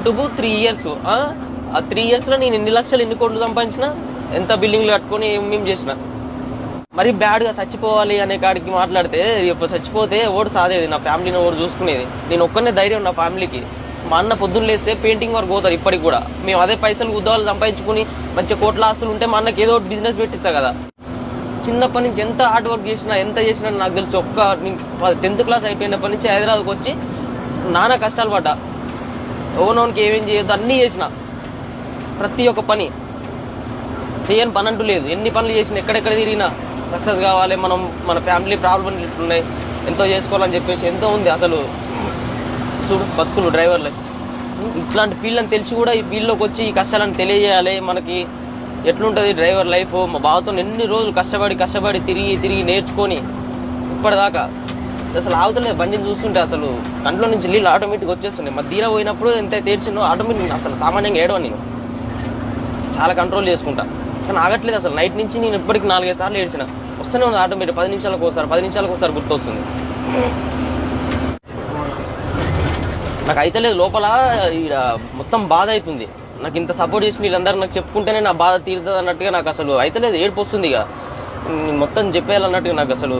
YouTube 3 years. ఆ 3 years లో నేను ఎన్ని లక్షలు ఎన్ని కోట్లు సంపాదించిన, ఎంత బిల్డింగ్లు కట్టుకొని ఏమేం చేసిన. మరి బ్యాడ్ గా చచ్చిపోవాలి అనే కాడికి మాట్లాడితే ఇప్పుడు చచ్చిపోతే ఓడు సాదేది, నా ఫ్యామిలీని ఓడు చూసుకునేది. నేను ఒక్కనే ధైర్యం నా ఫ్యామిలీకి. మా అన్న పొద్దున్న లేస్తే పెయింటింగ్ వరకు పోతారు ఇప్పటికి కూడా. మేము అదే పైసలు ఉద్యోగాలు సంపాదించుకుని మంచిగా కోట్ల ఆస్తులు ఉంటే మా అన్నకి ఏదో ఒకటి బిజినెస్ పెట్టిస్తా కదా. చిన్నప్పటి నుంచి ఎంత హార్డ్ వర్క్ చేసినా ఎంత చేసినా నాకు తెలుసు. 10th class అయిపోయినప్పటి నుంచి హైదరాబాద్కి వచ్చి నానా కష్టాలు పడ్డా. ఓనోన్కి ఏమేం చేయొద్దు అన్నీ చేసిన, ప్రతి ఒక్క పని చేయని పని అంటూ లేదు. ఎన్ని పనులు చేసిన, ఎక్కడెక్కడ తిరిగినా సక్సెస్ కావాలి, మనం మన ఫ్యామిలీ ప్రాబ్లమ్స్ ఇట్లున్నాయి, ఎంతో చేసుకోవాలని చెప్పేసి ఎంతో ఉంది. అసలు చూడు బతుకులు డ్రైవర్లే ఇట్లాంటి ఫీల్డ్ అని తెలిసి కూడా ఈ ఫీల్డ్లోకి వచ్చి ఈ కష్టాలను తెలియజేయాలి. మనకి ఎట్లుంటుంది డ్రైవర్ లైఫ్. మా బావతో ఎన్ని రోజులు కష్టపడి తిరిగి నేర్చుకొని ఇప్పటిదాకా అసలు ఆగుతలేదు. బండిని చూస్తుంటే అసలు కంట్లో నుంచి నీళ్ళు ఆటోమేటిక్గా వచ్చేస్తున్నాయి. మా తీరా పోయినప్పుడు ఎంత తెరిచినో ఆటోమేటిక్ అసలు సామాన్యంగా ఏడవ నేను చాలా కంట్రోల్ చేసుకుంటా, కానీ ఆగట్లేదు అసలు. నైట్ నుంచి నేను ఇప్పటికి 4-5 సార్లు ఏడ్చిన. వస్తూనే ఉంది ఆటోమేటిక్. 10 నిమిషాలకు ఒకసారి గుర్తొస్తుంది. నాకు అయితే లేదు లోపల మొత్తం బాధ అవుతుంది. నాకు ఇంత సపోర్ట్ చేసి వీళ్ళందరూ నాకు చెప్పుకుంటేనే నా బాధ తీరుతుంది అన్నట్టుగా నాకు అసలు అయితే లేదు. ఏడుపు వస్తుంది. ఇక మొత్తం చెప్పేయాలన్నట్టుగా నాకు అసలు